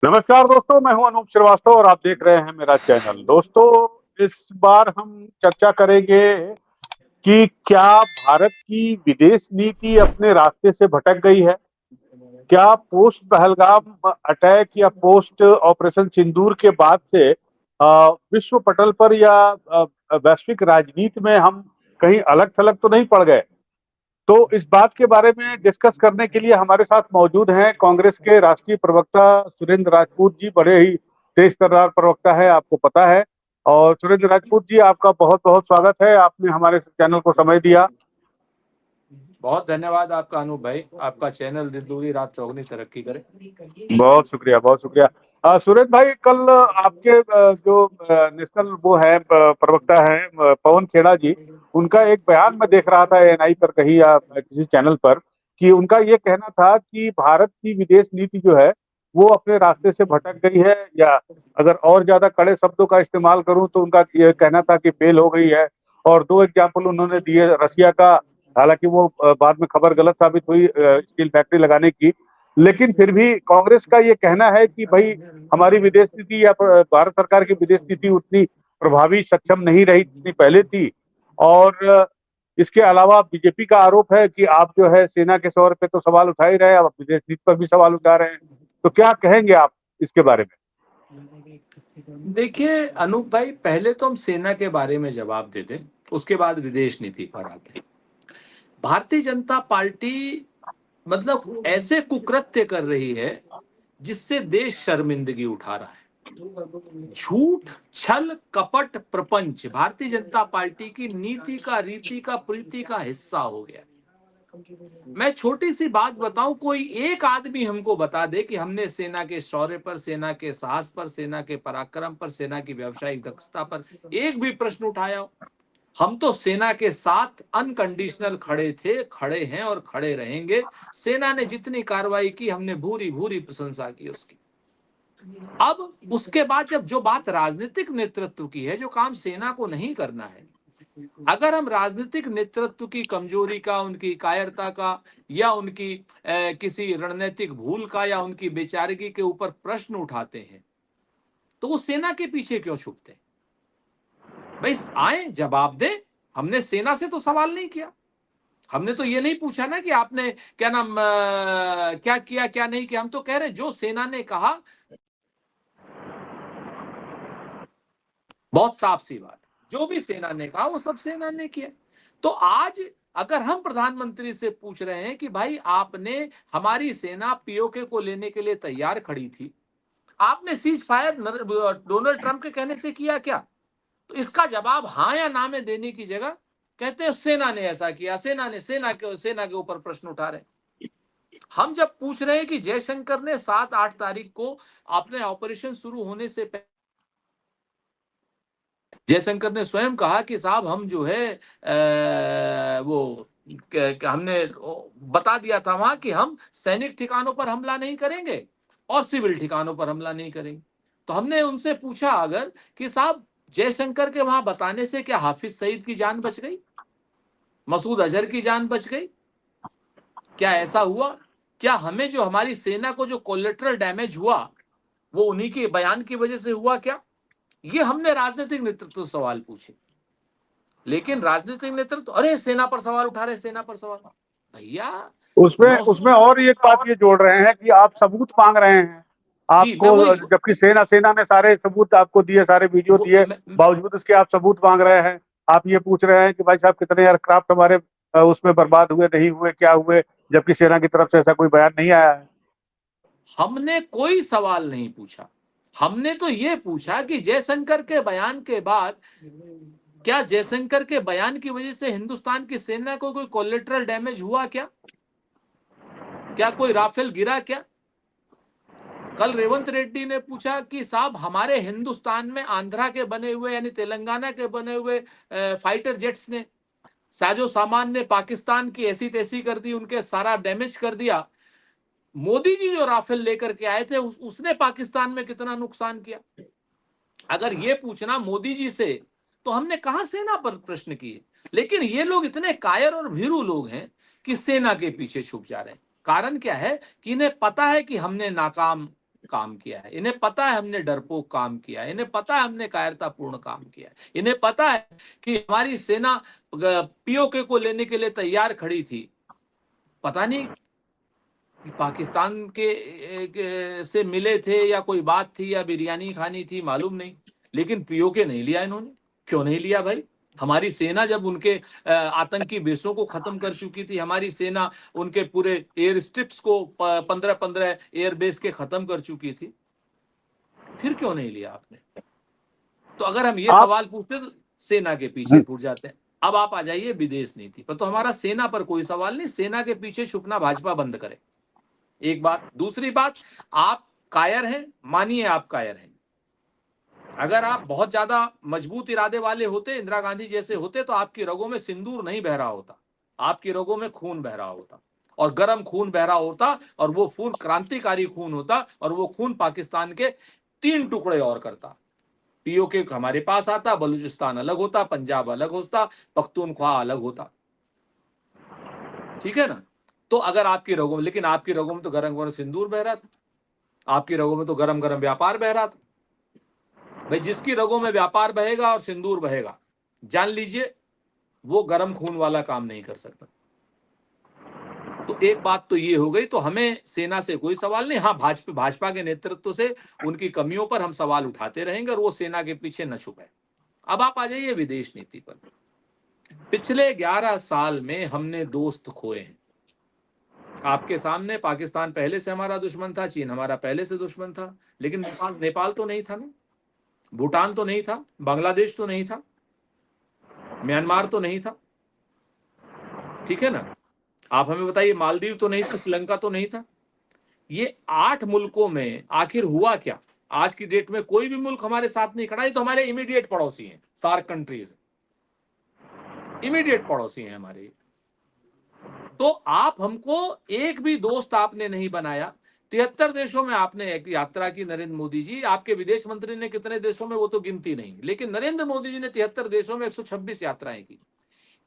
नमस्कार दोस्तों, मैं हूं अनूप श्रीवास्तव और आप देख रहे हैं मेरा चैनल। दोस्तों, इस बार हम चर्चा करेंगे कि क्या भारत की विदेश नीति अपने रास्ते से भटक गई है। क्या पोस्ट पहलगाम अटैक या पोस्ट ऑपरेशन सिंदूर के बाद से विश्व पटल पर या वैश्विक राजनीति में हम कहीं अलग थलग तो नहीं पड़ गए। तो इस बात के बारे में डिस्कस करने के लिए हमारे साथ मौजूद हैं कांग्रेस के राष्ट्रीय प्रवक्ता सुरेंद्र राजपूत जी। बड़े ही तेज तर्रार प्रवक्ता है, आपको पता है। और सुरेंद्र राजपूत जी, आपका बहुत बहुत स्वागत है, आपने हमारे चैनल को समय दिया। बहुत धन्यवाद आपका अनूप भाई। आपका चैनल दिन दूनी रात चौगनी तरक्की करे। बहुत शुक्रिया, बहुत शुक्रिया। सुरेंद्र भाई, कल आपके जो नेशनल वो है प्रवक्ता है पवन खेड़ा जी, उनका एक बयान मैं देख रहा था एएनआई पर कहीं या किसी चैनल पर, कि उनका ये कहना था कि भारत की विदेश नीति जो है वो अपने रास्ते से भटक गई है, या अगर और ज्यादा कड़े शब्दों का इस्तेमाल करूं तो उनका ये कहना था कि फेल हो गई है। और दो एग्जाम्पल उन्होंने दिए रसिया का। हालांकि वो बाद में खबर गलत साबित हुई स्टील फैक्ट्री लगाने की। लेकिन फिर भी कांग्रेस का ये कहना है कि भाई, हमारी विदेश नीति या भारत सरकार की विदेश नीति उतनी प्रभावी सक्षम नहीं रही जितनी पहले थी। और इसके अलावा बीजेपी का आरोप है कि आप जो है सेना के सौर पे तो सवाल उठा ही रहे हैं, अब विदेश नीति पर भी सवाल उठा रहे हैं। तो क्या कहेंगे आप इसके बारे में? देखिए अनूप भाई, पहले तो हम सेना के बारे में जवाब दे दें, उसके बाद विदेश नीति पर आते हैं। भारतीय जनता पार्टी मतलब ऐसे कुकृत्य कर रही है जिससे देश शर्मिंदगी उठा रहा है। झूठ, छल, कपट, प्रपंच भारतीय जनता पार्टी की नीति का, रीति का, प्रीति का हिस्सा हो गया। मैं छोटी सी बात बताऊं, कोई एक आदमी हमको बता दे कि हमने सेना के शौर्य पर, सेना के साहस पर, सेना के पराक्रम पर, सेना की व्यावसायिक दक्षता पर एक भी प्रश्न उठाया हो। हम तो सेना के साथ अनकंडीशनल खड़े थे, खड़े हैं और खड़े रहेंगे। सेना ने जितनी कार्रवाई की हमने भूरी भूरी प्रशंसा की उसकी। अब उसके बाद जब जो बात राजनीतिक नेतृत्व की है, जो काम सेना को नहीं करना है, अगर हम राजनीतिक नेतृत्व की कमजोरी का, उनकी कायरता का, या उनकी किसी रणनीतिक भूल का, या उनकी बेचारगी के ऊपर प्रश्न उठाते हैं, तो वो सेना के पीछे क्यों छुपते हैं? भाई आए, जवाब दें। हमने सेना से तो सवाल नहीं किया। हमने तो ये नहीं पूछा ना कि आपने क्या नाम क्या किया क्या नहीं किया। हम तो कह रहे जो सेना ने कहा, बहुत साफ सी बात, जो भी सेना ने कहा वो सब सेना ने किया। तो आज अगर हम प्रधानमंत्री से पूछ रहे हैं कि भाई आपने, हमारी सेना पीओके को लेने के लिए तैयार खड़ी थी, आपने सीज फायर डोनाल्ड ट्रंप के कहने से किया क्या? तो इसका जवाब हाँ या ना में देने की जगह कहते हैं सेना ने ऐसा किया, सेना के ऊपर प्रश्न उठा रहे। हम जब पूछ रहे हैं कि जयशंकर ने 7-8 तारीख को अपने ऑपरेशन शुरू होने से पहले, जयशंकर ने स्वयं कहा कि साहब हम जो है वो हमने बता दिया था वहां कि हम सैनिक ठिकानों पर हमला नहीं करेंगे और सिविल ठिकानों पर हमला नहीं करेंगे। तो हमने उनसे पूछा अगर कि साहब, जयशंकर के वहां बताने से क्या हाफिज सईद की जान बच गई, मसूद अजहर की जान बच गई? क्या ऐसा हुआ? क्या हमें जो, हमारी सेना को जो कोलेटरल डैमेज हुआ वो उन्हीं के बयान की वजह से हुआ क्या? ये हमने राजनीतिक नेतृत्व सवाल पूछे। लेकिन राजनीतिक नेतृत्व अरे सेना पर सवाल उठा रहे, सेना पर सवाल। भैया उसमें 900 उसमें और एक बात ये जोड़ रहे हैं कि आप सबूत मांग रहे हैं जी मैं आपको, वही जबकि सेना सेना ने सारे सबूत आपको दिए, सारे वीडियो वो दिए, मैं, बावजूद उसके आप सबूत मांग रहे हैं। आप ये पूछ रहे हैं कि भाई साहब कितने एयरक्राफ्ट हमारे उसमें बर्बाद हुए, नहीं हुए, क्या हुए, जबकि सेना की तरफ से ऐसा कोई बयान नहीं आया है। हमने कोई सवाल नहीं पूछा। हमने तो ये पूछा कि जयशंकर के बयान के बाद क्या जयशंकर के बयान की वजह से हिंदुस्तान की सेना को कोई कोलेटरल डैमेज हुआ क्या? क्या कोई राफेल गिरा क्या? कल रेवंत रेड्डी ने पूछा कि साहब हमारे हिंदुस्तान में आंध्रा के बने हुए यानी तेलंगाना के बने हुए फाइटर जेट्स ने, साजो सामान ने पाकिस्तान की ऐसी तैसी कर दी, उनके सारा डैमेज कर दिया। मोदी जी जो राफेल लेकर के आए थे उसने पाकिस्तान में कितना नुकसान किया? अगर ये पूछना मोदी जी से, तो हमने कहा सेना पर प्रश्न किए। लेकिन ये लोग इतने कायर और भीरू लोग हैं कि सेना के पीछे छुप जा रहे हैं। कारण क्या है कि इन्हें पता है कि हमने नाकाम काम किया है, इन्हें पता है हमने डरपोक काम किया है, इन्हें पता है हमने कायरतापूर्ण काम किया है, इन्हें पता है कि हमारी सेना पीओके को लेने के लिए तैयार खड़ी थी। पता नहीं कि पाकिस्तान से मिले थे या कोई बात थी या बिरयानी खानी थी, मालूम नहीं, लेकिन पीओके नहीं लिया इन्होंने। क्यों नहीं लिया भाई? हमारी सेना जब उनके आतंकी बेसों को खत्म कर चुकी थी, हमारी सेना उनके पूरे एयर स्ट्रिप्स को 15-15 एयर बेस के खत्म कर चुकी थी, फिर क्यों नहीं लिया आपने? तो अगर हम ये सवाल पूछते तो सेना के पीछे छूट जाते हैं। अब आप आ जाइए विदेश नीति पर, तो हमारा सेना पर कोई सवाल नहीं, सेना के पीछे छुपना भाजपा बंद करे, एक बात। दूसरी बात, आप कायर हैं, मानिए आप कायर हैं। अगर आप बहुत ज्यादा मजबूत इरादे वाले होते, इंदिरा गांधी जैसे होते, तो आपकी रगों में सिंदूर नहीं बह रहा होता, आपकी रगों में खून बह रहा होता, और गर्म खून बह रहा होता, और वो खून क्रांतिकारी खून होता, और वो खून पाकिस्तान के 3 टुकड़े और करता। पीओके हमारे पास आता, बलूचिस्तान अलग होता, पंजाब अलग होता, पख्तूनख्वा अलग होता, ठीक है ना? तो अगर आपकी रगों में, लेकिन आपकी रगों में तो गरम गरम सिंदूर बह रहा था, आपकी रगों में तो गरम गरम व्यापार बह रहा था। भाई जिसकी रगों में व्यापार बहेगा और सिंदूर बहेगा, जान लीजिए वो गरम खून वाला काम नहीं कर सकता। तो एक बात तो ये हो गई। तो हमें सेना से कोई सवाल नहीं, हाँ भाजपा के नेतृत्व से उनकी कमियों पर हम सवाल उठाते रहेंगे, और वो सेना के पीछे न छुपे। अब आप आ जाइए विदेश नीति पर। पिछले 11 साल में हमने दोस्त खोए हैं। आपके सामने पाकिस्तान पहले से हमारा दुश्मन था, चीन हमारा पहले से दुश्मन था, लेकिन नेपाल तो नहीं था ना, भूटान तो नहीं था, बांग्लादेश तो नहीं था, म्यांमार तो नहीं था, ठीक है ना? आप हमें बताइए, मालदीव तो नहीं था, श्रीलंका तो नहीं था। ये 8 मुल्कों में आखिर हुआ क्या? आज की डेट में कोई भी मुल्क हमारे साथ नहीं खड़ा है। तो हमारे इमीडिएट पड़ोसी हैं, सार्क कंट्रीज इमीडिएट पड़ोसी हैं हमारे। तो आप हमको एक भी दोस्त आपने नहीं बनाया। 73 देशों में आपने एक यात्रा की, नरेंद्र मोदी जी। आपके विदेश मंत्री ने कितने देशों में, वो तो गिनती नहीं, लेकिन नरेंद्र मोदी जी ने 73 देशों में 126 यात्राएं की।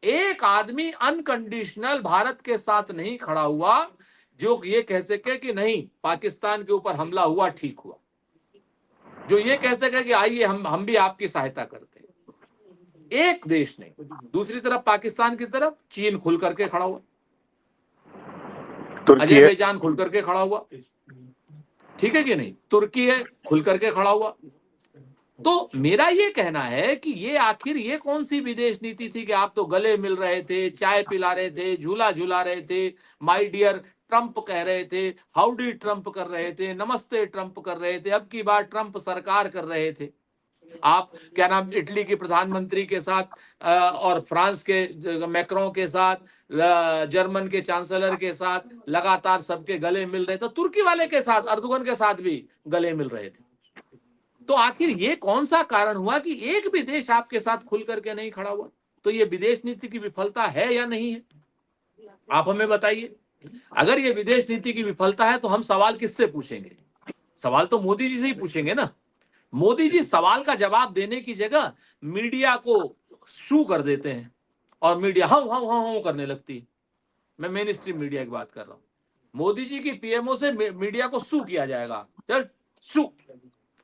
एक आदमी अनकंडीशनल भारत के साथ नहीं खड़ा हुआ जो ये कह सके कि नहीं पाकिस्तान के ऊपर हमला हुआ ठीक हुआ, जो ये कह सके कि आइए हम भी आपकी सहायता करते हैं। एक देश नहीं। दूसरी तरफ पाकिस्तान की तरफ चीन खुल करके खड़ा हुआ, अजरबैजान खुल करके खड़ा हुआ, ठीक है कि नहीं? तुर्की है, खुल करके खड़ा हुआ। तो मेरा ये कहना है कि ये आखिर ये कौन सी विदेश नीति थी कि आप तो गले मिल रहे थे, चाय पिला रहे थे, झूला झूला रहे थे, माय डियर ट्रंप कह रहे थे, हाउडी ट्रंप कर रहे थे, नमस्ते ट्रंप कर रहे थे, अब की बार ट्रंप सरकार कर रहे थे। आप क्या नाम, इटली के प्रधानमंत्री के साथ और फ्रांस के मैक्रों के साथ, जर्मन के चांसलर के साथ लगातार सबके गले मिल रहे थे, तुर्की वाले के साथ, अर्दोगन के साथ भी गले मिल रहे थे। तो आखिर ये कौन सा कारण हुआ कि एक भी देश आपके साथ खुल करके नहीं खड़ा हुआ? तो ये विदेश नीति की विफलता है या नहीं है? आप हमें बताइए। अगर ये विदेश नीति की विफलता है तो हम सवाल किससे पूछेंगे? सवाल तो मोदी जी से ही पूछेंगे ना। मोदी जी सवाल का जवाब देने की जगह मीडिया को शू कर देते हैं, और मीडिया हाँ हाँ हाँ हाँ करने लगती है। मैं मेन स्ट्रीम मीडिया की बात कर रहा हूं। मोदी जी की पीएमओ से मीडिया को शू किया जाएगा, चल शू,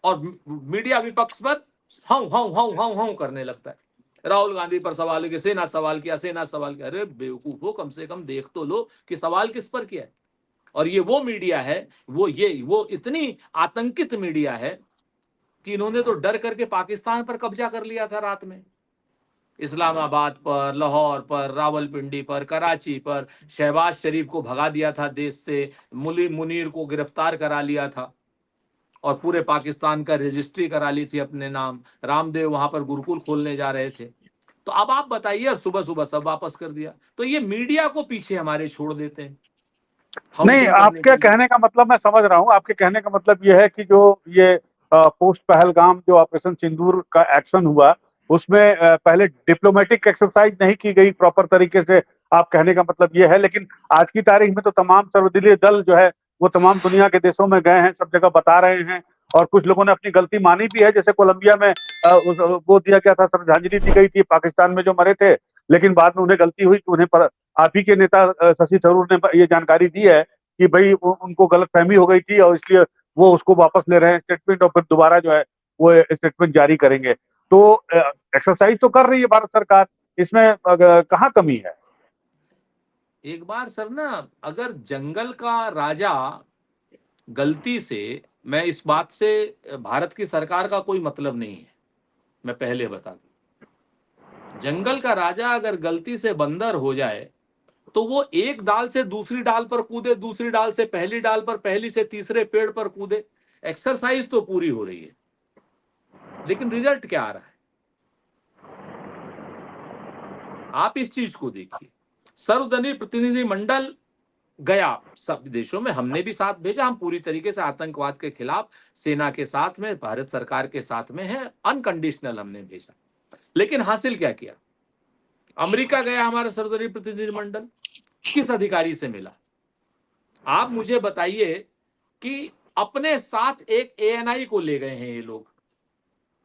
और मीडिया विपक्ष पर हाँ हाँ हाँ हाँ हाँ करने लगता है। राहुल गांधी पर सवाल है कि सेना सवाल किया, सेना सवाल किया। अरे बेवकूफो, कम से कम देख तो लो कि सवाल किस पर किया है। और ये वो मीडिया है, वो इतनी आतंकित मीडिया है कि इन्होंने तो डर करके पाकिस्तान पर कब्जा कर लिया था रात में। इस्लामाबाद पर, लाहौर पर, रावलपिंडी पर, कराची पर शहबाज शरीफ को भगा दिया था देश से, मुनीर को गिरफ्तार करा लिया था, और पूरे पाकिस्तान का रजिस्ट्री करा ली थी अपने नाम। रामदेव वहां पर गुरुकुल खोलने जा रहे थे। तो अब आप बताइए, और सुबह सुबह सब वापस कर दिया। तो ये मीडिया को पीछे हमारे छोड़ देते हैं। नहीं, आपके कहने का मतलब मैं समझ रहा हूं। आपके कहने का मतलब ये है कि जो ये पोस्ट पहलगाम जो ऑपरेशन सिंदूर का एक्शन हुआ, उसमें पहले डिप्लोमेटिक एक्सरसाइज नहीं की गई प्रॉपर तरीके से, आप कहने का मतलब ये है। लेकिन आज की तारीख में तो तमाम सर्वदलीय दल जो है वो तमाम दुनिया के देशों में गए हैं, सब जगह बता रहे हैं, और कुछ लोगों ने अपनी गलती मानी भी है। जैसे कोलंबिया में वो दिया गया था, श्रद्धांजलि दी गई थी पाकिस्तान में जो मरे थे, लेकिन बाद में उन्हें गलती हुई कि उन्हें आप ही के नेता शशि थरूर ने ये जानकारी दी है कि भाई उनको गलतफहमी हो गई थी, और इसलिए वो उसको वापस ले रहे हैं स्टेटमेंट, और फिर दोबारा जो है वो स्टेटमेंट जारी करेंगे। तो एक्सरसाइज तो कर रही है भारत सरकार, इसमें कहाँ कमी है? एक बार सर ना, अगर जंगल का राजा गलती से, मैं इस बात से भारत की सरकार का कोई मतलब नहीं है, मैं पहले बता दूं, जंगल का राजा अगर गलती से बंदर हो जाए तो वो एक डाल से दूसरी डाल पर कूदे, दूसरी डाल से पहली डाल पर, पहली से तीसरे पेड़ पर कूदे, एक्सरसाइज तो पूरी हो रही है, लेकिन रिजल्ट क्या आ रहा है? आप इस चीज को देखिए। सर्वदलीय प्रतिनिधि मंडल गया सब देशों में, हमने भी साथ भेजा, हम पूरी तरीके से आतंकवाद के खिलाफ सेना के साथ में, भारत सरकार के साथ में है, अनकंडीशनल हमने भेजा। लेकिन हासिल क्या किया? अमेरिका गया हमारा सर्वदलीय प्रतिनिधि मंडल, किस अधिकारी से मिला? आप मुझे बताइए कि अपने साथ एक एएनआई को ले गए हैं ये लोग,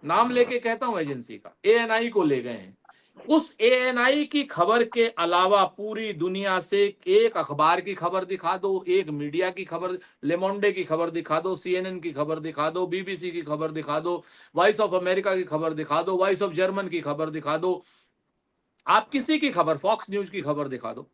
नाम लेके कहता हूं एजेंसी का, एएनआई को ले गए हैं। उस एएनआई की खबर के अलावा पूरी दुनिया से एक अखबार की खबर दिखा दो, एक मीडिया की खबर, लेमोंडे की खबर दिखा दो, सीएनएन की खबर दिखा दो, बीबीसी की खबर दिखा दो, वॉइस ऑफ अमेरिका की खबर दिखा दो, वॉइस ऑफ जर्मन की खबर दिखा दो, आप किसी की खबर, फॉक्स न्यूज की खबर दिखा दो,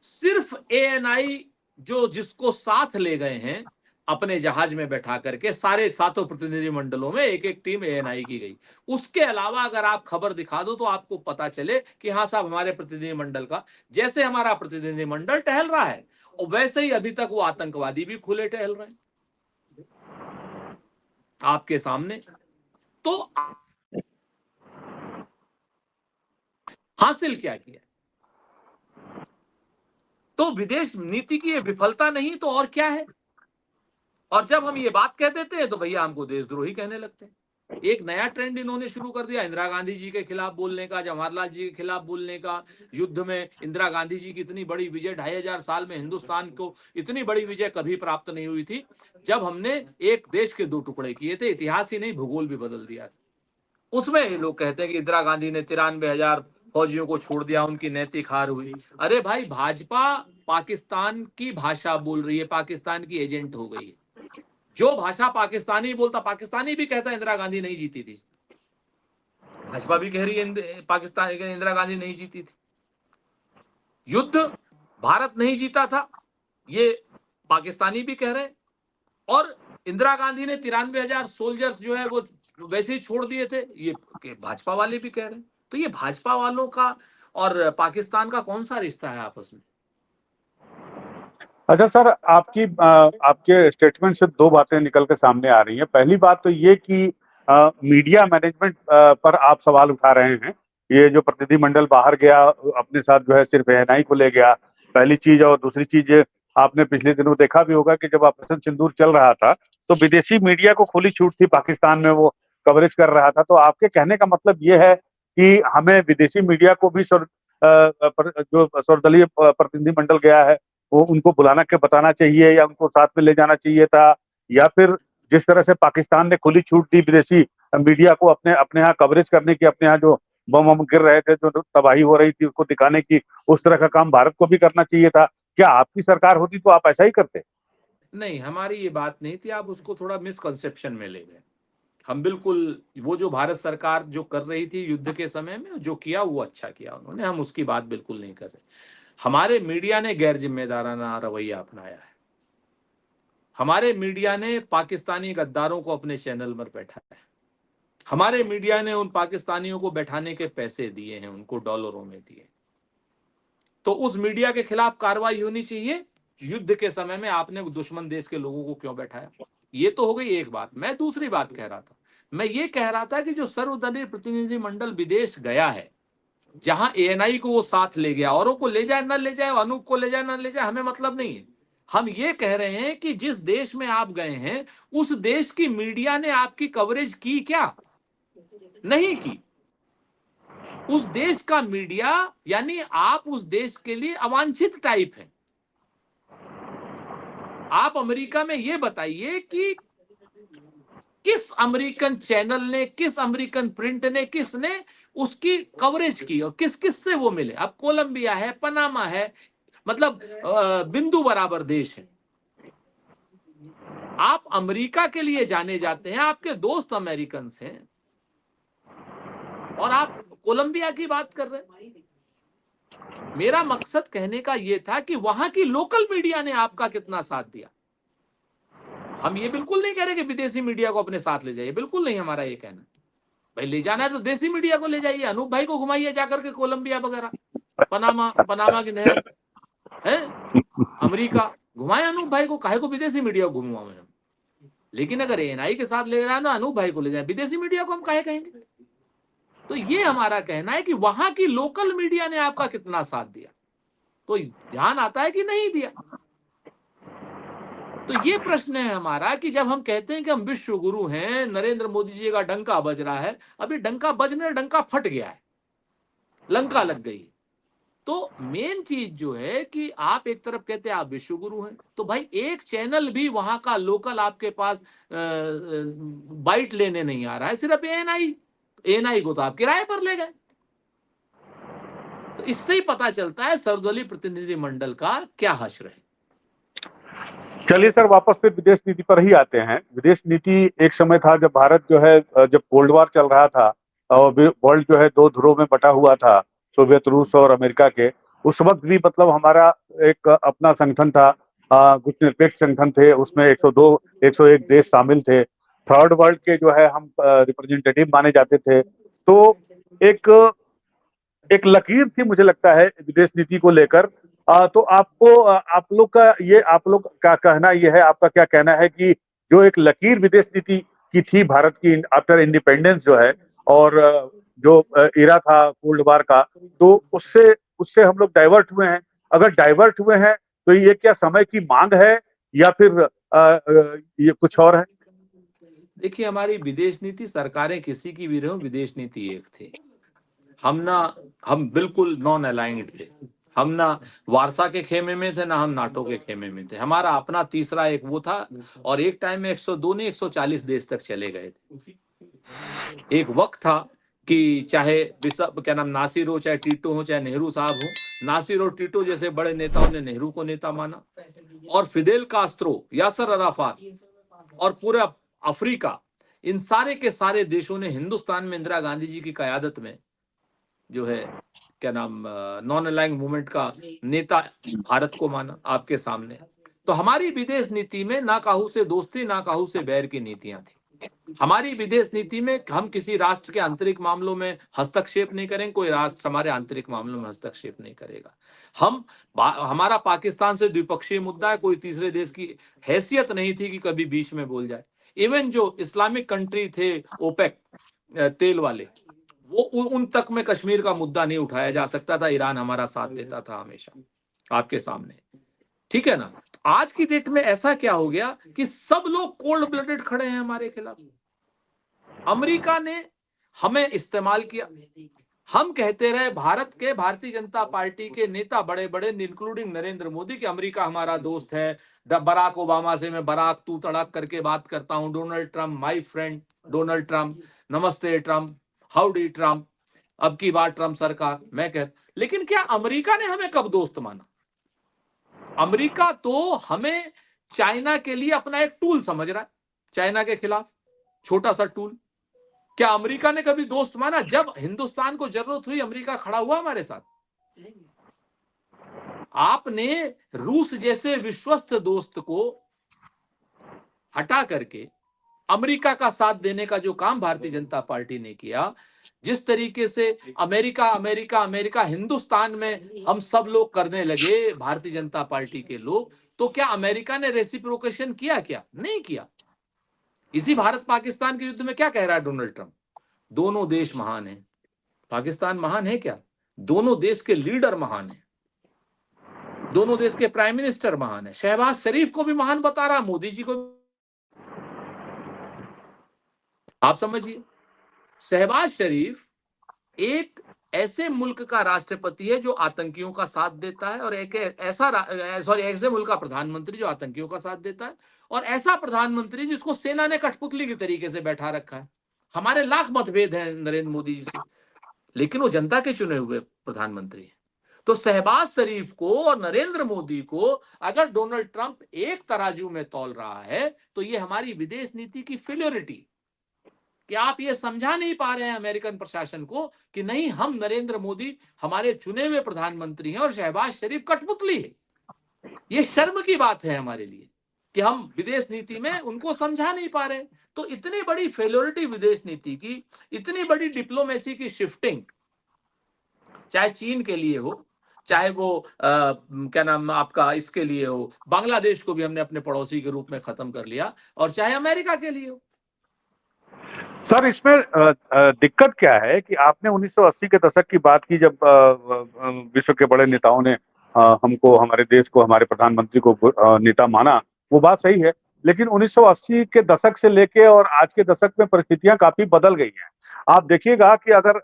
सिर्फ एएनआई जो जिसको साथ ले गए हैं अपने जहाज में बैठा करके, सारे सातों प्रतिनिधि मंडलों में एक एक टीम एएनआई की गई, उसके अलावा अगर आप खबर दिखा दो तो आपको पता चले कि हाँ साहब, हमारे प्रतिनिधि मंडल का, जैसे हमारा प्रतिनिधि मंडल टहल रहा है और वैसे ही अभी तक वो आतंकवादी भी खुले टहल रहे हैं आपके सामने। तो हासिल क्या किया? तो विदेश नीति की ये विफलता नहीं तो और क्या है? और जब हम ये बात कह देते हैं तो भैया हमको देशद्रोही कहने लगते हैं। एक नया ट्रेंड इन्होंने शुरू कर दिया, इंदिरा गांधी जी के खिलाफ बोलने का, जवाहरलाल जी के खिलाफ बोलने का। युद्ध में इंदिरा गांधी जी की इतनी बड़ी विजय, 2500 साल में हिंदुस्तान को इतनी बड़ी विजय कभी प्राप्त नहीं हुई थी, जब हमने एक देश के दो टुकड़े किए थे, इतिहास ही नहीं भूगोल भी बदल दिया था। उसमें लोग कहते हैं कि इंदिरा गांधी ने 93,000 फौजियों को छोड़ दिया, उनकी नैतिक हार हुई। अरे भाई, भाजपा पाकिस्तान की भाषा बोल रही है, पाकिस्तान की एजेंट हो गई है। जो भाषा पाकिस्तानी बोलता, पाकिस्तानी भी कहता है इंदिरा गांधी नहीं जीती थी, भाजपा भी कह रही है पाकिस्तान, इंदिरा गांधी नहीं जीती थी। युद्ध भारत नहीं जीता था, ये पाकिस्तानी भी कह रहे हैं, और इंदिरा गांधी ने 93,000 सोल्जर्स जो है वो वैसे ही छोड़ दिए थे, ये भाजपा वाले भी कह रहे हैं। तो ये भाजपा वालों का और पाकिस्तान का कौन सा रिश्ता है आपस में? अच्छा सर, आपके स्टेटमेंट से दो बातें निकल के सामने आ रही हैं। पहली बात तो ये कि मीडिया मैनेजमेंट पर आप सवाल उठा रहे हैं। ये जो प्रतिनिधिमंडल बाहर गया, अपने साथ जो है सिर्फ एएनआई को ले गया, पहली चीज। और दूसरी चीज, आपने पिछले दिनों देखा भी होगा कि जब ऑपरेशन सिंदूर चल रहा था तो विदेशी मीडिया को खुली छूट थी, पाकिस्तान में वो कवरेज कर रहा था। तो आपके कहने का मतलब ये है कि हमें विदेशी मीडिया को भी जो सर्वदलीय प्रतिनिधिमंडल गया है वो उनको बुलाना के बताना चाहिए, या उनको साथ में ले जाना चाहिए था, या फिर जिस तरह से पाकिस्तान ने खुली छूट दी विदेशी मीडिया को अपने अपने यहाँ कवरेज करने की, अपने यहाँ जो बम बम गिर रहे थे, जो तबाही हो रही थी उसको दिखाने की, उस तरह का काम भारत को भी करना चाहिए था। क्या आपकी सरकार होती तो आप ऐसा ही करते? नहीं, हमारी ये बात नहीं थी, आप उसको थोड़ा मिसकंसेप्शन में ले गए। हम बिल्कुल, वो जो भारत सरकार जो कर रही थी युद्ध के समय में जो किया वो अच्छा किया उन्होंने, हम उसकी बात बिल्कुल नहीं कर रहे। हमारे मीडिया ने गैर जिम्मेदाराना रवैया अपनाया है। हमारे मीडिया ने पाकिस्तानी गद्दारों को अपने चैनल पर बैठाया है। हमारे मीडिया ने उन पाकिस्तानियों को बैठाने के पैसे दिए हैं, उनको डॉलरों में दिए। तो उस मीडिया के खिलाफ कार्रवाई होनी चाहिए। युद्ध के समय में आपने दुश्मन देश के लोगों को क्यों बैठाया? ये तो हो गई एक बात। मैं दूसरी बात कह रहा था, मैं ये कह रहा था कि जो सर्वदलीय प्रतिनिधि मंडल विदेश गया है, जहां एएनआई को वो साथ ले गया, औरों को ले जाए ना ले जाए, अनूप को ले जाए ना ले जाए, हमें मतलब नहीं है। हम ये कह रहे हैं कि जिस देश में आप गए हैं उस देश की मीडिया ने आपकी कवरेज की क्या? नहीं की। उस देश का मीडिया, यानी आप उस देश के लिए अवांछित टाइप हैं। आप अमेरिका में ये बताइए कि किस अमेरिकन चैनल ने, किस अमेरिकन प्रिंट ने, किसने उसकी कवरेज की और किस किस से वो मिले? अब कोलंबिया है, पनामा है, मतलब बिंदु बराबर देश है। आप अमेरिका के लिए जाने जाते हैं, आपके दोस्त अमेरिकन हैं, और आप कोलंबिया की बात कर रहे हैं। मेरा मकसद कहने का यह था कि वहां की लोकल मीडिया ने आपका कितना साथ दिया। हम ये बिल्कुल नहीं कह रहे कि विदेशी मीडिया को अपने साथ ले जाइए, बिल्कुल नहीं हमारा ये कहना। भाई ले जाना है तो देसी मीडिया को ले जाइए, अनूप भाई को घुमाइए जाकर के कोलंबिया वगैरह, पनामा की नहर है, अमेरिका, घुमाए अनूप भाई को, काहे को विदेशी मीडिया को घुमावे हम। लेकिन अगर एएनआई के साथ ले जाना, अनूप भाई को ले जाए, विदेशी मीडिया को हम काहे कहेंगे। तो ये हमारा कहना है कि वहां की लोकल मीडिया ने आपका कितना साथ दिया, तो ध्यान आता है कि नहीं दिया। तो ये प्रश्न है हमारा कि जब हम कहते हैं कि हम विश्व गुरु हैं, नरेंद्र मोदी जी का डंका बज रहा है, अभी डंका बजने, डंका फट गया है, लंका लग गई है। तो मेन चीज जो है कि आप एक तरफ कहते हैं आप विश्व गुरु हैं, तो भाई एक चैनल भी वहां का लोकल आपके पास बाइट लेने नहीं आ रहा है, सिर्फ एएनआई को तो आप किराए पर ले गए। तो इससे ही पता चलता है सर्वदलीय प्रतिनिधि मंडल का क्या हश्र है। चलिए सर, वापस से विदेश नीति पर ही आते हैं। विदेश नीति एक समय था जब भारत जो है, जब कोल्ड वॉर चल रहा था और वर्ल्ड जो है दो ध्रुवों में बटा हुआ था, सोवियत रूस और अमेरिका के, उस वक्त भी मतलब हमारा एक अपना संगठन था, कुछ निरपेक्ष संगठन थे, उसमें 102 101 देश शामिल थे, थर्ड वर्ल्ड के जो है हम रिप्रेजेंटेटिव माने जाते थे। तो एक एक लकीर थी मुझे लगता है विदेश नीति को लेकर। तो आपको आप लोग का कहना यह है, आपका क्या कहना है कि जो एक लकीर विदेश नीति की थी भारत की आफ्टर इंडिपेंडेंस जो है, और जो इरा था कोल्ड वार का, तो उससे उससे हम लोग डाइवर्ट हुए हैं। अगर डाइवर्ट हुए हैं तो ये क्या समय की मांग है या फिर ये कुछ और है? देखिए, हमारी विदेश नीति, सरकारें किसी की भी रहो, विदेश नीति एक थी। हम बिल्कुल नॉन अलाइंड थे। हम ना वारसा के खेमे में थे, ना हम नाटो के खेमे में थे। हमारा अपना तीसरा एक वो था, और एक टाइम में 102 नहीं 140 देश तक चले गए थे। एक वक्त था कि चाहे क्या नाम, नासिर हो, चाहे टीटो हो, चाहे नेहरू साहब हो, नासिर और टीटो जैसे बड़े नेताओं ने नेहरू को नेता माना, और फिदेल कास्त्रो, यासर अराफात और पूरा अफ्रीका, इन सारे के सारे देशों ने हिंदुस्तान में इंदिरा गांधी जी की क़यादत में जो है क्या नाम, नॉन अलाइंग मूवमेंट का नेता भारत को माना आपके सामने। तो हमारी विदेश नीति में ना काहू से दोस्ती, ना काहू से बैर की नीतियां थी। हमारी विदेश नीति में हम किसी राष्ट्र के आंतरिक मामलों में हस्तक्षेप नहीं करेंगे, कोई राष्ट्र हमारे आंतरिक मामलों में हस्तक्षेप नहीं करेगा। हमारा पाकिस्तान से द्विपक्षीय मुद्दा है, कोई तीसरे देश की हैसियत नहीं थी कि कभी बीच में बोल जाए। इवन जो इस्लामिक कंट्री थे ओपेक तेल वाले, वो उन तक में कश्मीर का मुद्दा नहीं उठाया जा सकता था। ईरान हमारा साथ देता था हमेशा आपके सामने, ठीक है ना। आज की डेट में ऐसा क्या हो गया कि सब लोग कोल्ड ब्लडेड खड़े हैं हमारे खिलाफ। अमेरिका ने हमें इस्तेमाल किया। हम कहते रहे, भारतीय जनता पार्टी के नेता बड़े बड़े इंक्लूडिंग नरेंद्र मोदी, कि अमेरिका हमारा दोस्त है। बराक ओबामा से मैं बराक तू तड़ाक करके बात करता हूं, Donald Trump my friend Donald Trump, नमस्ते ट्रंप, हाउडी ट्रंप, अब की बार ट्रंप सरकार, मैं कह। लेकिन क्या अमेरिका ने हमें कब दोस्त माना? अमेरिका तो हमें चाइना के लिए अपना एक टूल समझ रहा है, चाइना के खिलाफ छोटा सा टूल। क्या अमेरिका ने कभी दोस्त माना? जब हिंदुस्तान को जरूरत हुई अमेरिका खड़ा हुआ हमारे साथ। आपने रूस जैसे विश्वस्त दोस्त को हटा करके अमेरिका का साथ देने का जो काम भारतीय जनता पार्टी ने किया, जिस तरीके से अमेरिका अमेरिका अमेरिका हिंदुस्तान में हम सब लोग करने लगे, भारतीय जनता पार्टी के लोग, तो क्या अमेरिका ने रेसिप्रोकेशन किया? क्या नहीं किया। इसी भारत पाकिस्तान के युद्ध में क्या कह रहा है डोनाल्ड ट्रंप? दोनों देश महान हैं। पाकिस्तान महान है क्या? दोनों देश के लीडर महान हैं, दोनों देश के प्राइम मिनिस्टर महान है। शहबाज शरीफ को भी महान बता रहा, मोदी जी को। आप समझिए, शहबाज शरीफ एक ऐसे मुल्क का राष्ट्रपति है जो आतंकियों का साथ देता है, और एक ऐसे मुल्क का प्रधानमंत्री जो आतंकियों का साथ देता है, और ऐसा प्रधानमंत्री जिसको सेना ने कठपुतली के तरीके से बैठा रखा है। हमारे लाख मतभेद हैं नरेंद्र मोदी जी से, लेकिन वो जनता के चुने हुए प्रधानमंत्री हैं। तो शहबाज शरीफ को और नरेंद्र मोदी को अगर डोनाल्ड ट्रंप एक तराजू में तौल रहा है तो ये हमारी विदेश नीति की फेल्योरिटी, कि आप ये समझा नहीं पा रहे हैं अमेरिकन प्रशासन को कि नहीं, हम नरेंद्र मोदी हमारे चुने हुए प्रधानमंत्री हैं और शहबाज शरीफ कठपुतली है। ये शर्म की बात है हमारे लिए कि हम विदेश नीति में उनको समझा नहीं पा रहे। तो इतनी बड़ी फेलोरिटी विदेश नीति की, इतनी बड़ी डिप्लोमेसी की शिफ्टिंग, चाहे चीन के लिए हो, चाहे वो क्या नाम आपका इसके लिए हो, बांग्लादेश को भी हमने अपने पड़ोसी के रूप में खत्म कर लिया, और चाहे अमेरिका के लिए हो। सर इसमें दिक्कत क्या है कि आपने 1980 के दशक की बात की, जब विश्व के बड़े नेताओं ने हमको, हमारे देश को, हमारे प्रधानमंत्री को नेता माना, वो बात सही है। लेकिन 1980 के दशक से लेके और आज के दशक में परिस्थितियां काफी बदल गई हैं। आप देखिएगा कि अगर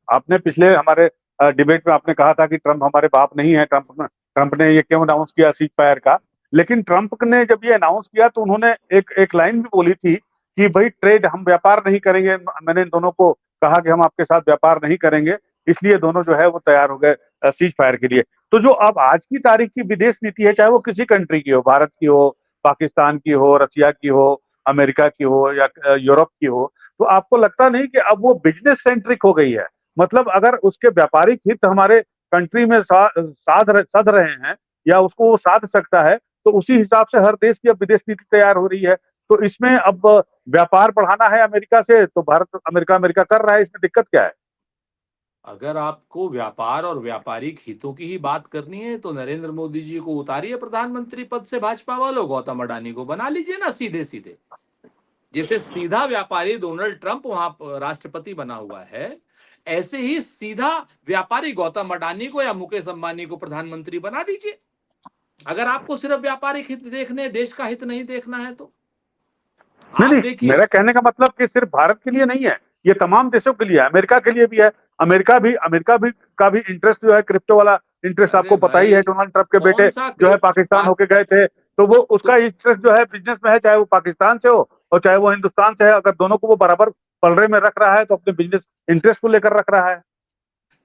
आपने पिछले हमारे डिबेट में आपने कहा था कि ट्रंप हमारे बाप नहीं है, ट्रंप ने ये क्यों अनाउंस किया सीज फायर का। लेकिन ट्रंप ने जब ये अनाउंस किया तो उन्होंने एक लाइन भी बोली थी कि भाई ट्रेड, हम व्यापार नहीं करेंगे। मैंने इन दोनों को कहा कि हम आपके साथ व्यापार नहीं करेंगे, इसलिए दोनों जो है वो तैयार हो गए सीज फायर के लिए। तो जो अब आज की तारीख की विदेश नीति है, चाहे वो किसी कंट्री की हो, भारत की हो, पाकिस्तान की हो, रसिया की हो, अमेरिका की हो या यूरोप की हो, तो आपको लगता नहीं कि अब वो बिजनेस सेंट्रिक हो गई है? मतलब अगर उसके व्यापारिक हित हमारे कंट्री में साध रहे हैं या उसको वो साध सकता है, तो उसी हिसाब से हर देश की अब विदेश नीति तैयार हो रही है। तो इसमें अब व्यापार बढ़ाना है अमेरिका से, तो भारत अमेरिका अमेरिका कर रहा है, इसमें दिक्कत क्या है? अगर आपको व्यापार और व्यापारिक हितों की ही बात करनी है तो नरेंद्र मोदी जी को उतारिए प्रधानमंत्री पद से, भाजपा वालों, गौतम अडानी को बना लीजिए ना सीधे सीधे। जैसे सीधा व्यापारी डोनाल्ड ट्रंप वहां राष्ट्रपति बना हुआ है, ऐसे ही सीधा व्यापारी गौतम अडानी को या मुकेश अंबानी को प्रधानमंत्री बना दीजिए। अगर आपको सिर्फ व्यापारिक हित देखने, देश का हित नहीं देखना है तो नहीं आप नहीं, देखिए। मेरा कहने का मतलब कि सिर्फ भारत के लिए नहीं है, ये तमाम देशों के लिए है, अमेरिका के लिए भी है। अमेरिका भी का भी इंटरेस्ट जो है, क्रिप्टो वाला इंटरेस्ट अरे आपको पता ही भाई, है। डोनाल्ड ट्रंप के बेटे कौन सा जो है क्रिप्ट पाकिस्तान होके गए थे, तो वो उसका तो इंटरेस्ट जो है बिजनेस में है, चाहे वो पाकिस्तान से हो और चाहे वो हिंदुस्तान से है। अगर दोनों को वो बराबर पलड़े में रख रहा है तो अपने बिजनेस इंटरेस्ट को लेकर रख रहा है।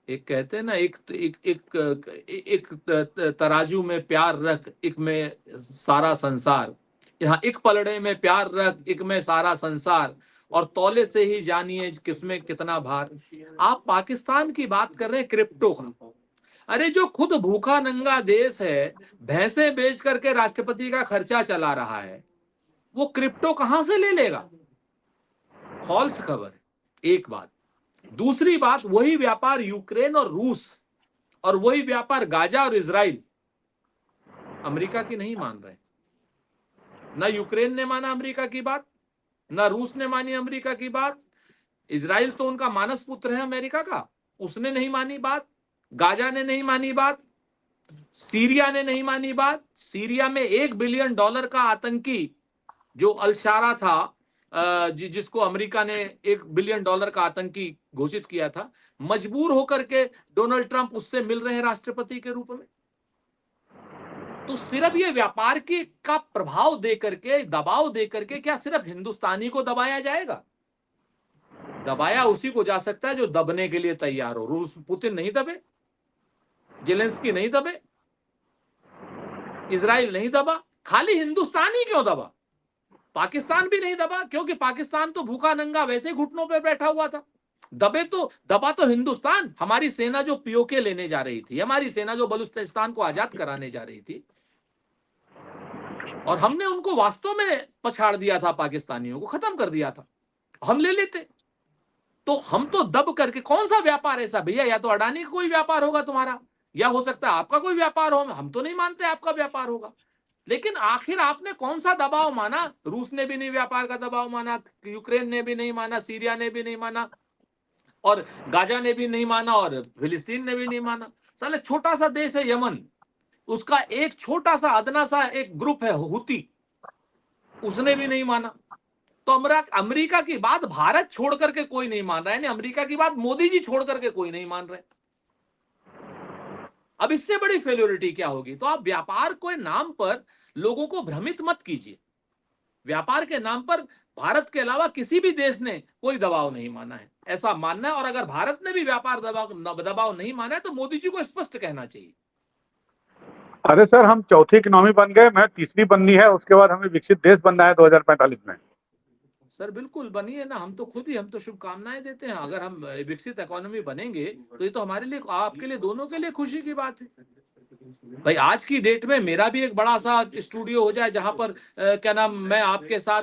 एक कहते हैं ना, एक तराजू में प्यार रख, एक में सारा संसार। यहाँ एक पलड़े में प्यार रख, एक में सारा संसार, और तौले से ही जानिए किसमें कितना भार। आप पाकिस्तान की बात कर रहे हैं क्रिप्टो का। अरे जो खुद भूखा नंगा देश है, भैंसे बेच करके राष्ट्रपति का खर्चा चला रहा है, वो क्रिप्टो कहां से ले लेगा? फॉल्स खबर है, एक बात। दूसरी बात, वही व्यापार यूक्रेन और रूस, और वही व्यापार गाजा और इजराइल अमेरिका की नहीं मान रहे। ना यूक्रेन ने माना अमेरिका की बात, ना रूस ने मानी अमेरिका की बात। इजराइल तो उनका मानस पुत्र है अमेरिका का, उसने नहीं मानी बात। गाजा ने नहीं मानी बात, सीरिया ने नहीं मानी बात। सीरिया में $1 बिलियन का आतंकी जो अलशारा था, जिसको अमेरिका ने $1 बिलियन का आतंकी घोषित किया था, मजबूर होकर के डोनाल्ड ट्रंप उससे मिल रहे हैं राष्ट्रपति के रूप में। तो सिर्फ ये व्यापार की का प्रभाव दे करके, दबाव दे करके क्या सिर्फ हिंदुस्तानी को दबाया जाएगा? दबाया उसी को जा सकता है जो दबने के लिए तैयार हो। रूस, पुतिन नहीं दबे, जेलेंस्की नहीं दबे, इजराइल नहीं दबा, खाली हिंदुस्तान ही क्यों दबा? पाकिस्तान भी नहीं दबा, क्योंकि पाकिस्तान तो भूखा नंगा वैसे घुटनों पे बैठा हुआ था। दबा तो हिंदुस्तान। हमारी सेना जो पीओके लेने जा रही थी, हमारी सेना जो बलूचिस्तान को आजाद कराने जा रही थी, और हमने उनको वास्तव में पछाड़ दिया था, पाकिस्तानियों को खत्म कर दिया था, हम ले लेते। तो हम तो दब करके, कौन सा व्यापार ऐसा भैया? या तो अडानी का कोई व्यापार होगा तुम्हारा, या हो सकता है आपका कोई व्यापार हो, हम तो नहीं मानते आपका व्यापार होगा। लेकिन आखिर आपने कौन सा दबाव माना? रूस ने भी नहीं व्यापार का दबाव माना, यूक्रेन ने भी नहीं माना, सीरिया ने भी नहीं माना, और गाजा ने भी नहीं माना, और फिलिस्तीन ने भी नहीं माना। साले छोटा सा देश है यमन, उसका एक छोटा सा अदना सा एक ग्रुप है हुती, उसने भी नहीं माना। तो अमेरिका की बात भारत छोड़ करके कोई नहीं मान रहा है, अमेरिका की बात मोदी जी छोड़ करके कोई नहीं मान रहे। अब इससे बड़ी फेल्योरिटी क्या होगी? तो आप व्यापार के नाम पर लोगों को भ्रमित मत कीजिए। व्यापार के नाम पर भारत के अलावा किसी भी देश ने कोई दबाव नहीं माना है, ऐसा मानना है। और अगर भारत ने भी व्यापार दबाव नहीं माना है तो मोदी जी को स्पष्ट कहना चाहिए। अरे सर, हम चौथी इकोनॉमी बन गए, मैं तीसरी बननी है, उसके बाद हमें विकसित देश बनना है 2045 में। सर बिल्कुल बनिए ना, हम तो शुभकामनाएं देते हैं। अगर हम विकसित इकोनॉमी बनेंगे तो ये तो हमारे लिए, आपके लिए, दोनों के लिए खुशी की बात है। भाई आज की डेट में मेरा भी एक बड़ा सा स्टूडियो हो जाए जहां पर क्या नाम, मैं आपके साथ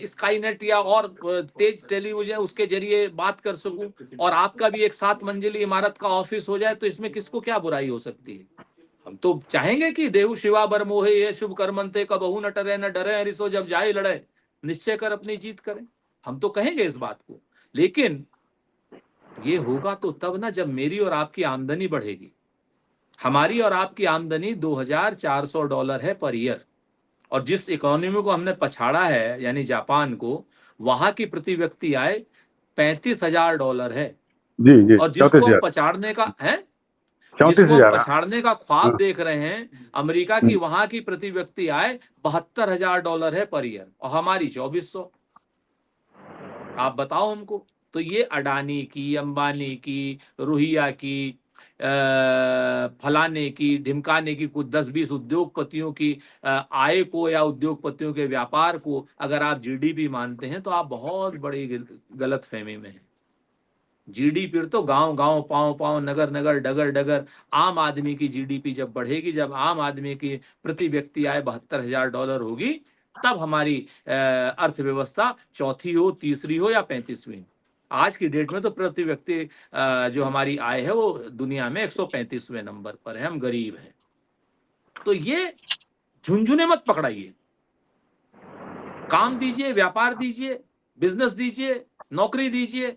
स्काई नेट या और तेज टेलीविजन उसके जरिए बात कर सकूं, और आपका भी एक 7 मंजिली इमारत का ऑफिस हो जाए, तो इसमें किसको क्या बुराई हो सकती है। हम तो चाहेंगे कि देहु शिवा बर मोहे ये शुभ कर्मंते कबहू न टरे न डरे हरिसो जब जाए लड़े निश्चय कर अपनी जीत करें। हम तो कहेंगे इस बात को, लेकिन ये होगा तो तब ना जब मेरी और आपकी आमदनी बढ़ेगी। हमारी और आपकी आमदनी $2,400 है पर ईयर, और जिस इकोनॉमी को हमने पछाड़ा है यानी जापान को, वहां की प्रति व्यक्ति आय $35,000 है। जी जी, और जिसको हम 34,000। पछाड़ने का है, चौंतीस जिसको हम हजार पछाड़ने का ख्वाब देख रहे हैं, अमेरिका की, हम्म। वहां की प्रति व्यक्ति आय $72,000 है पर ईयर, और हमारी 2,400। आप बताओ हमको। तो ये अडानी की, अंबानी की, रुहिया की, फलाने की, ढिमकाने की, कुछ 10-20 उद्योगपतियों की आय को या उद्योगपतियों के व्यापार को अगर आप जीडीपी मानते हैं तो आप बहुत बड़ी गलत फहमी में हैं। जीडीपी तो गांव गांव, पांव पांव, नगर नगर, डगर डगर, आम आदमी की जीडीपी जब बढ़ेगी, जब आम आदमी की प्रति व्यक्ति आय $72,000 होगी, तब हमारी अर्थव्यवस्था चौथी हो, तीसरी हो या 35वीं। आज की डेट में तो प्रति व्यक्ति जो हमारी आय है वो दुनिया में 135वें नंबर पर है, हम गरीब हैं। तो ये झुंझुने मत पकड़ाइए, काम दीजिए, व्यापार दीजिए, बिजनेस दीजिए, नौकरी दीजिए,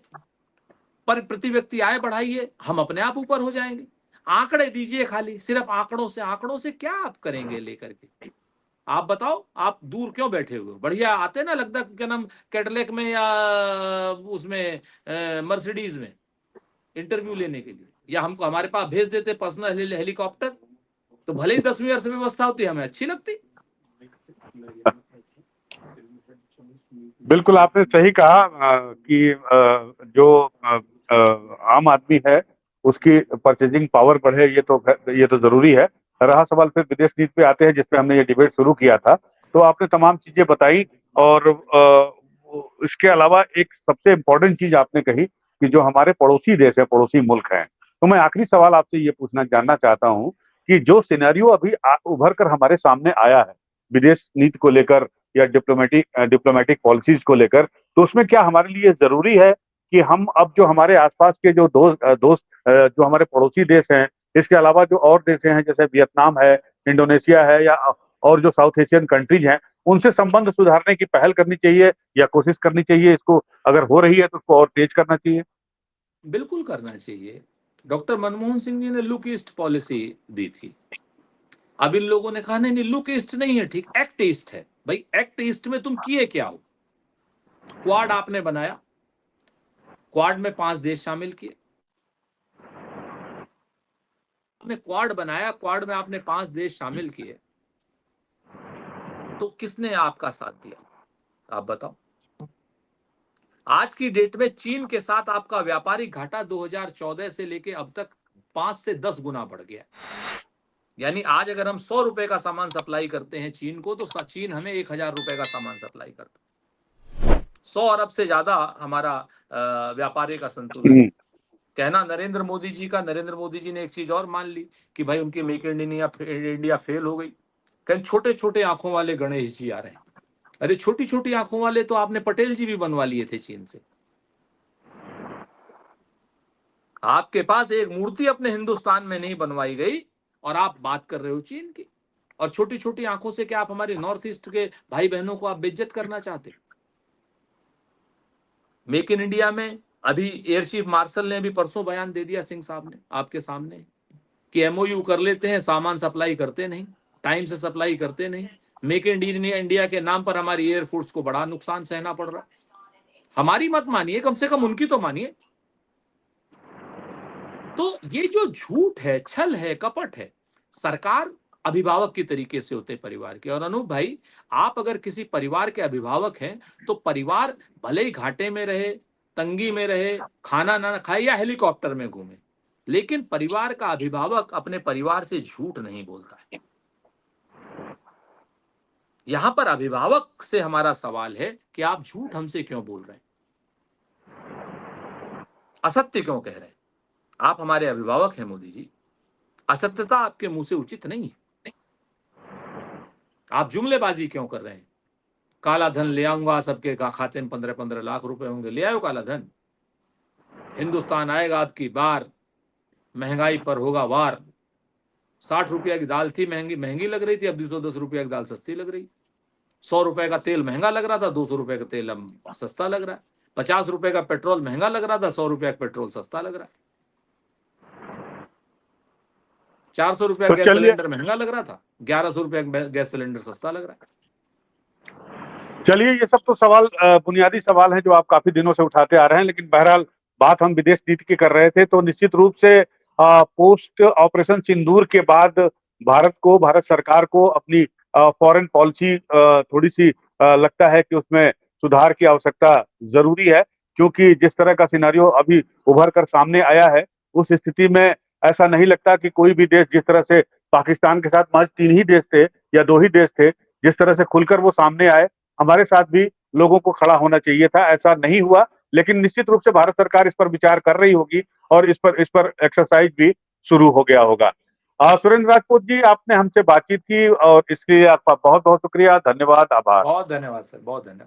पर प्रति व्यक्ति आय बढ़ाइए, हम अपने आप ऊपर हो जाएंगे। आंकड़े दीजिए खाली, सिर्फ आंकड़ों से क्या आप करेंगे लेकर के। आप बताओ, आप दूर क्यों बैठे हुए हो? बढ़िया आते ना लगता क्या नाम, कैटलेक में या उसमें मर्सिडीज में इंटरव्यू लेने के लिए, या हमको हमारे पास भेज देते पर्सनल हेलीकॉप्टर, तो भले ही 10वीं अर्थव्यवस्था होती, हमें अच्छी लगती। बिल्कुल आपने सही कहा कि जो आम आदमी है उसकी परचेजिंग पावर बढ़े, ये तो जरूरी है। रहा सवाल फिर विदेश नीति पे आते हैं, जिसपे हमने ये डिबेट शुरू किया था। तो आपने तमाम चीजें बताई, और इसके अलावा एक सबसे इम्पोर्टेंट चीज आपने कही कि जो हमारे पड़ोसी देश है, पड़ोसी मुल्क हैं। तो मैं आखिरी सवाल आपसे ये जानना चाहता हूँ कि जो सिनेरियो अभी उभर कर हमारे सामने आया है विदेश नीति को लेकर या डिप्लोमेटिक पॉलिसीज को लेकर, तो उसमें क्या हमारे लिए जरूरी है कि हम अब जो हमारे आसपास के जो दोस्त जो हमारे पड़ोसी देश हैं, इसके अलावा जो और देश हैं जैसे वियतनाम है, इंडोनेशिया है, या और जो साउथ एशियन कंट्रीज हैं, उनसे संबंध सुधारने की पहल करनी चाहिए या कोशिश करनी चाहिए? इसको अगर हो रही है तो उसको और तेज करना चाहिए। बिल्कुल करना चाहिए। डॉक्टर मनमोहन सिंह जी ने लुक ईस्ट पॉलिसी दी थी। अब इन लोगों ने कहा नहीं, लुक ईस्ट नहीं है, ठीक, एक्ट ईस्ट है। भाई एक्ट ईस्ट में तुम किए क्या हो? क्वाड आपने बनाया, क्वाड में 5 देश शामिल किए। आपने क्वाड बनाया, क्वाड में आपने 5 देश शामिल किए, तो किसने आपका साथ दिया? आप बताओ। आज की डेट में चीन के साथ आपका व्यापारिक घाटा 2014 से लेके अब तक 5 से 10 गुना बढ़ गया। यानी आज अगर हम 100 रुपए का सामान सप्लाई करते हैं चीन को, तो चीन हमें 1,000 रुपए का सामान सप्लाई करता है। 100 अरब से ज्यादा हमारा व्यापारिक असंतुलन है। कहना नरेंद्र मोदी जी ने एक चीज और मान ली कि भाई उनकी मेक इन इंडिया फेल हो गई। कहीं छोटे छोटे आंखों वाले गणेश जी आ रहे हैं। अरे छोटी छोटी आंखों वाले तो आपने पटेल जी भी बनवा लिए थे चीन से। आपके पास एक मूर्ति अपने हिंदुस्तान में नहीं बनवाई गई और आप बात कर रहे हो चीन की। और छोटी छोटी आंखों से क्या आप हमारे नॉर्थ ईस्ट के भाई बहनों को आप बेइज्जत करना चाहते? मेक इन इंडिया में अभी एयर चीफ मार्शल ने भी परसों बयान दे दिया, सिंह साहब ने आपके सामने, कि एमओयू कर लेते हैं, सामान सप्लाई करते नहीं, टाइम से सप्लाई करते नहीं। मेक इन इंडिया के नाम पर हमारी एयरफोर्स को बड़ा नुकसान सहना पड़ रहा है। हमारी मत मानिए, कम से कम उनकी तो मानिए। तो ये जो झूठ है, छल है, कपट है, सरकार अभिभावक की तरीके से होते हैं परिवार के। और अनूप भाई, आप अगर किसी परिवार के अभिभावक हैं तो परिवार भले ही घाटे में रहे, तंगी में रहे, खाना ना खाए या हेलीकॉप्टर में घूमे, लेकिन परिवार का अभिभावक अपने परिवार से झूठ नहीं बोलता है। यहां पर अभिभावक से हमारा सवाल है कि आप झूठ हमसे क्यों बोल रहे हैं, असत्य क्यों कह रहे हैं? आप हमारे अभिभावक हैं मोदी जी, असत्यता आपके मुंह से उचित नहीं है। आप जुमलेबाजी क्यों कर रहे हैं? काला धन ले आऊंगा, सबके खाते में 15-15 लाख रुपए होंगे, ले आयो काला धन। हिंदुस्तान आएगा आपकी बार, महंगाई पर होगा वार। 60 रुपया की दाल थी, महंगी महंगी लग रही थी, अब 210 रुपया की दाल सस्ती लग रही। 100 रुपए का तेल महंगा लग रहा था, 200 रुपए का तेल अब सस्ता लग रहा है। 50 रुपए का पेट्रोल महंगा लग रहा था, 100 रुपया का पेट्रोल सस्ता लग रहा है। 400 रुपया तो गैस चलिए सिलेंडर महंगा लग रहा था, 1100 रुपया गैस सिलेंडर सस्ता लग रहा है। चलिए, ये सब तो सवाल बुनियादी सवाल हैं जो आप काफी दिनों से उठाते आ रहे हैं, लेकिन बहरहाल बात हम विदेश नीति की कर रहे थे, तो निश्चित रूप से पोस्ट ऑपरेशन सिंदूर के बाद भारत सरकार को अपनी फॉरेन पॉलिसी थोड़ी सी लगता है कि उसमें सुधार की आवश्यकता जरूरी है, क्योंकि जिस तरह का सिनेरियो अभी उभर कर सामने आया है, उस स्थिति में ऐसा नहीं लगता कि कोई भी देश, जिस तरह से पाकिस्तान के साथ महज 3 ही देश थे या 2 ही देश थे, जिस तरह से खुलकर वो सामने आए, हमारे साथ भी लोगों को खड़ा होना चाहिए था। ऐसा नहीं हुआ, लेकिन निश्चित रूप से भारत सरकार इस पर विचार कर रही होगी और इस पर एक्सरसाइज भी शुरू हो गया होगा। सुरेंद्र राजपूत जी, आपने हमसे बातचीत की और इसके लिए आपका बहुत बहुत शुक्रिया, धन्यवाद, आभार। बहुत धन्यवाद सर, बहुत धन्यवाद।